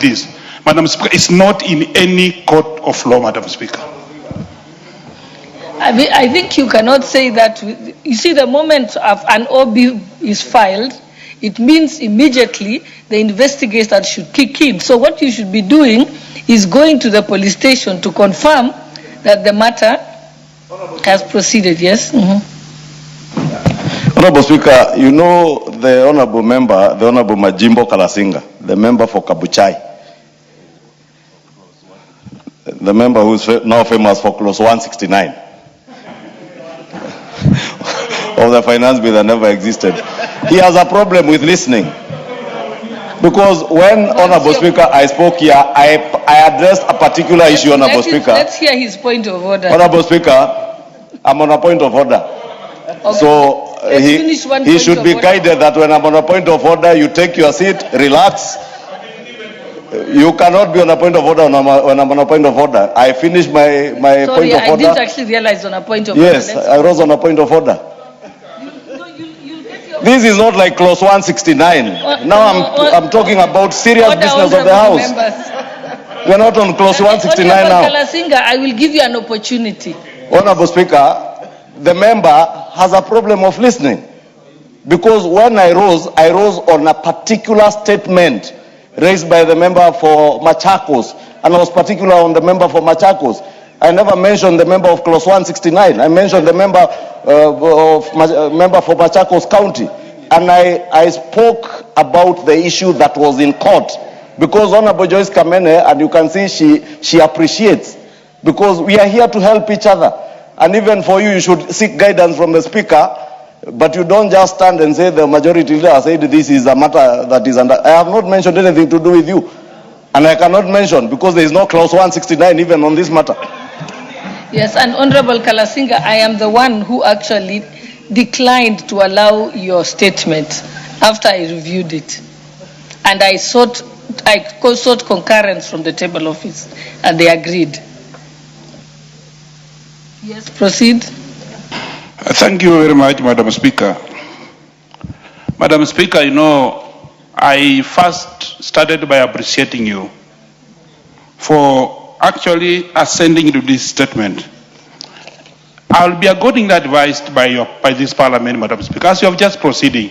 this. Madam Speaker, it's not in any court of law, Madam Speaker. I think you cannot say that. You see, the moment of an OB is filed, it means immediately the investigator should kick in. So what you should be doing is going to the police station to confirm that the matter has proceeded. Yes? Honorable Speaker, you know the Honorable Member, the Honorable Majimbo Kalasinga, the member for Kabuchai, the member who is now famous for Clause 169 of the finance bill that never existed. He has a problem with listening. Because when, Honorable Speaker, I spoke here, I addressed a particular issue, Honorable Speaker. Let's hear his point of order. Honorable Speaker, I'm on a point of order. Okay. So he should be guided that when I'm on a point of order, you take your seat, relax. You cannot be on a point of order when I'm on a point of order. I finished my point of order. Sorry, I didn't actually realize on a point of order. Yes, I was on a point of order. This is not like Clause 169. Now I'm talking about serious business of the House. We're not on Clause 169 now. Kalasinga, I will give you an opportunity. Honorable Speaker, the member has a problem of listening. Because when I rose on a particular statement raised by the member for Machakos, and I was particular on the member for Machakos. I never mentioned the member of Clause 169. I mentioned the member member for Machakos County. And I spoke about the issue that was in court. Because Honorable Joyce Kamene, and you can see she appreciates. Because we are here to help each other. And even for you, you should seek guidance from the Speaker. But you don't just stand and say the majority leader said this is a matter that is under. I have not mentioned anything to do with you. And I cannot mention because there is no Clause 169 even on this matter. Yes, and Honorable Kalasinga, I am the one who actually declined to allow your statement after I reviewed it. And I sought concurrence from the table office, and they agreed. Yes, proceed. Thank you very much, Madam Speaker. Madam Speaker, you know, I first started by appreciating you for actually ascending to this statement. I'll be accordingly advised by this Parliament, Madam Speaker, as you have just proceeding.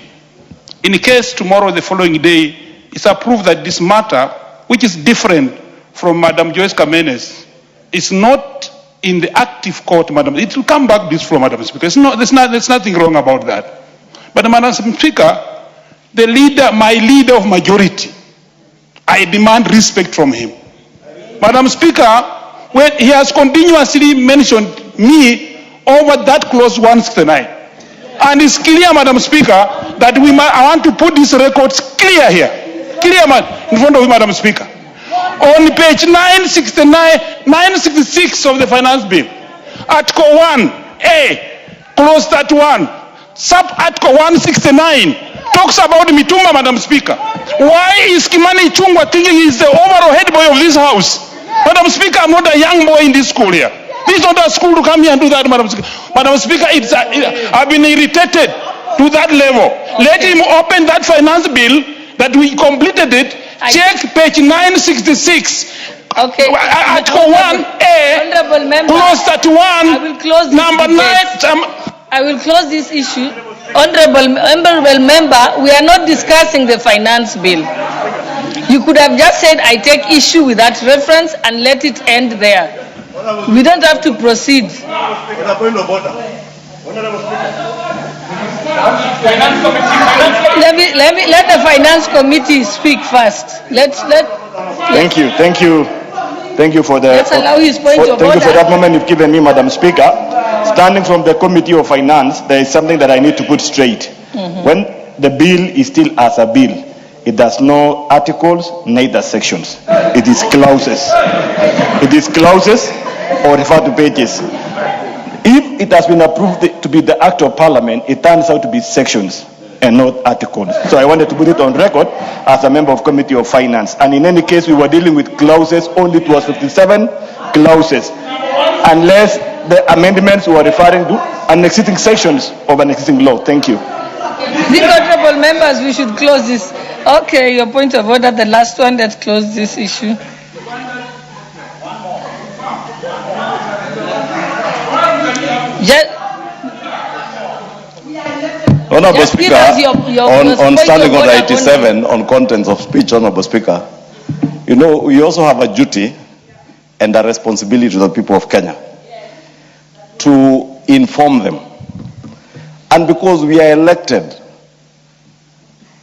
In case tomorrow, the following day, it's approved that this matter, which is different from Madam Joyce Kamene's, is not in the active court, Madam. It will come back this floor, Madam Speaker. There's nothing wrong about that. But Madam Speaker, the leader, my leader of majority, I demand respect from him. Madam Speaker, when he has continuously mentioned me over that Clause 169. And it's clear, Madam Speaker, that I want to put these records clear here. Clear, in front of you, Madam Speaker. On page 966 of the Finance Bill, Article 1A, Clause 31, Sub-Article 169, talks about Mitumba, Madam Speaker. Why is Kimani Ichung'wa thinking he's the overall head boy of this House? Madam Speaker, I'm not a young boy in this school here. This is not a school to come here and do that, Madam Speaker. Madam Speaker, I've been irritated to that level. Let him open that finance bill that we completed it. Check page 966. Okay. Article 1A, Clause 31, I will close this number 9. I will close this issue. Honorable member, we are not discussing the finance bill. You could have just said, I take issue with that reference and let it end there. We don't have to proceed. Let the finance committee speak first. Thank you for the. Let's allow his point of order. Thank you for that moment you've given me, Madam Speaker. Standing from the Committee of Finance, there is something that I need to put straight. When the bill is still as a bill, it does no articles, neither sections. It is clauses. It is clauses or refer to pages. If it has been approved to be the Act of Parliament, it turns out to be sections and not articles. So I wanted to put it on record as a member of Committee of Finance. And in any case, we were dealing with clauses, only it was 57 clauses. Unless the amendments were referring to an existing sections of an existing law. Thank you. The honorable members, we should close this. Okay, your point of order, the last one. Let's close this issue. Honorable Just give Speaker, us your on point Standing of Order order 87, on contents of speech, Honorable Speaker, you know, we also have a duty and a responsibility to the people of Kenya to inform them. And because we are elected,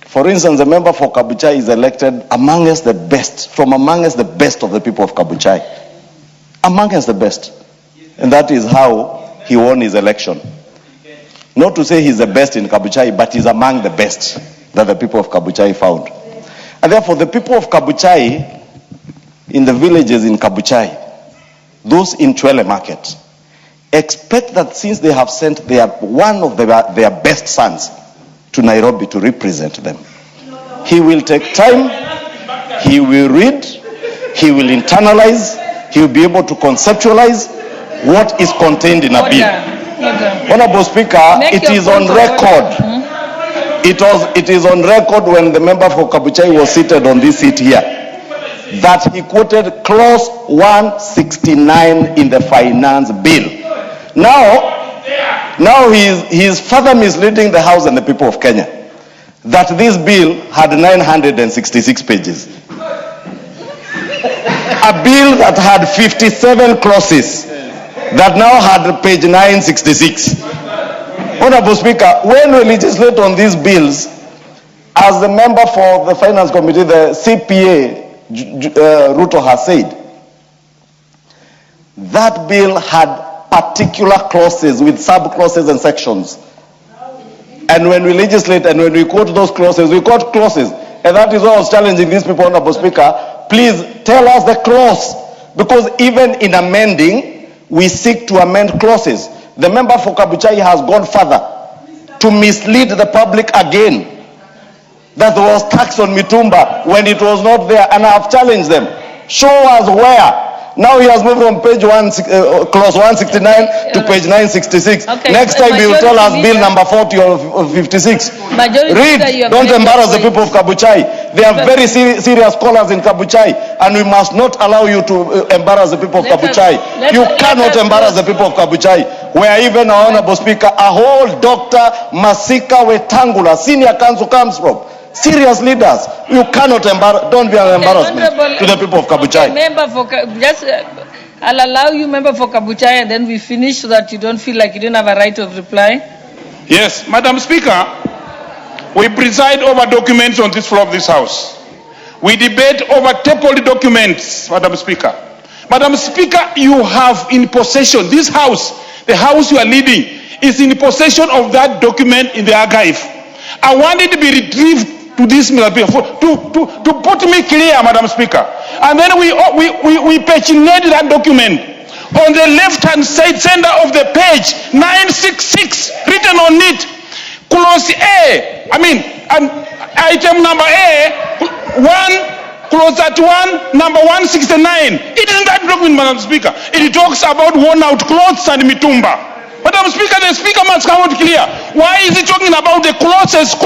for instance, the member for Kabuchai is elected amongst the best, from amongst the best of the people of Kabuchai. Amongst the best. And that is how he won his election. Not to say he's the best in Kabuchai, but he's among the best that the people of Kabuchai found. And therefore, the people of Kabuchai, in the villages in Kabuchai, those in Chwele Market, expect that since they have sent one of their best sons to Nairobi to represent them, he will take time, he will read, he will internalize, he will be able to conceptualize what is contained in a bill. Honorable Speaker, it is on record. It is on record when the member for Kabuchai was seated on this seat here, that he quoted clause 169 in the finance bill. Now he is further misleading the House and the people of Kenya that this bill had 966 pages. A bill that had 57 clauses that now had page 966. Honorable Speaker, when we legislate on these bills, as the member for the Finance Committee, the CPA, Ruto has said, that bill had particular clauses with sub-clauses and sections. And when we legislate and when we quote those clauses, we quote clauses. And that is why I was challenging these people, Honorable Speaker, please tell us the clause. Because even in amending, we seek to amend clauses. The member for Kabuchai has gone further to mislead the public again, that there was tax on Mitumba when it was not there, and I have challenged them. Show us where. Now he has moved from clause 169 to page 966. Okay. Next time he will tell us bill number 40 or 56. Read, don't embarrass the people of Kabuchai. They are very serious scholars in Kabuchai, and we must not allow you to embarrass the people of Kabuchai. You cannot embarrass the people of Kabuchai. Where even our Honorable Speaker, a whole Dr. Masika Wetangula, senior counsel, comes from. Serious leaders, you cannot embarrass. Don't be an embarrassment to the people of Kabuchai. I'll allow you, member for Kabuchai, and then we finish so that you don't feel like you don't have a right of reply. Yes, Madam Speaker, we preside over documents on this floor of this House. We debate over tabled documents, Madam Speaker. Madam Speaker, you have in possession, this House, the House you are leading, is in possession of that document in the archive. I want it to be retrieved to this to put me clear, Madam Speaker. And then we paginate that document. On the left-hand side center of the page, 966, written on it, clause A, item number A, 1, clause at 1, number 169. It is in that document, Madam Speaker. It talks about worn-out clothes and mitumba. Madam Speaker, the Speaker must come out clear. Why is he talking about the clauses,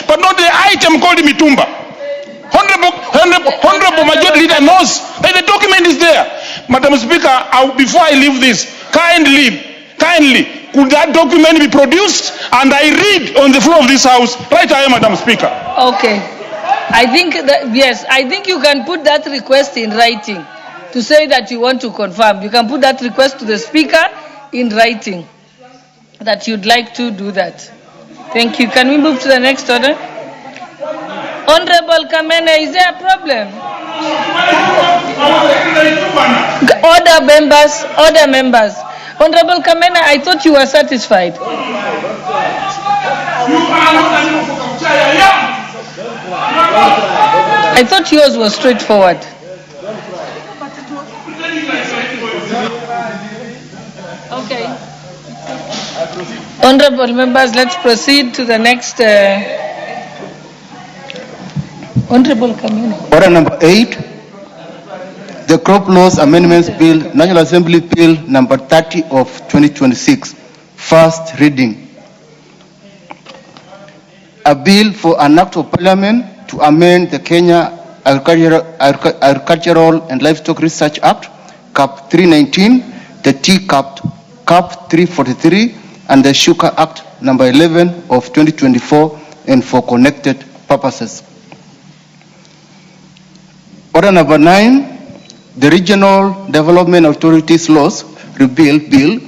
but not the item called mitumba? Honorable Majority Leader knows that the document is there. Madam Speaker, before I leave this, kindly, could that document be produced and I read on the floor of this House? Right away, Madam Speaker. Okay. I think that, yes, I think you can put that request in writing to say that you want to confirm. You can put that request to the Speaker in writing that you'd like to do that. Thank you. Can we move to the next order? Honorable Kamene, is there a problem? Order members. Honorable Kamene, I thought you were satisfied. I thought yours was straightforward. Okay. Honorable members, let's proceed to the next. Honorable Kamene. Order number 8, the Crop Laws Amendments Bill, National Assembly Bill number 30 of 2026, first reading. A bill for an act of Parliament to amend the Kenya Agricultural and Livestock Research Act, Cap 319, the Tea Cap 343, and the Sugar Act number 11 of 2024, and for connected purposes. Order number 9, the Regional Development Authorities Laws Repeal Bill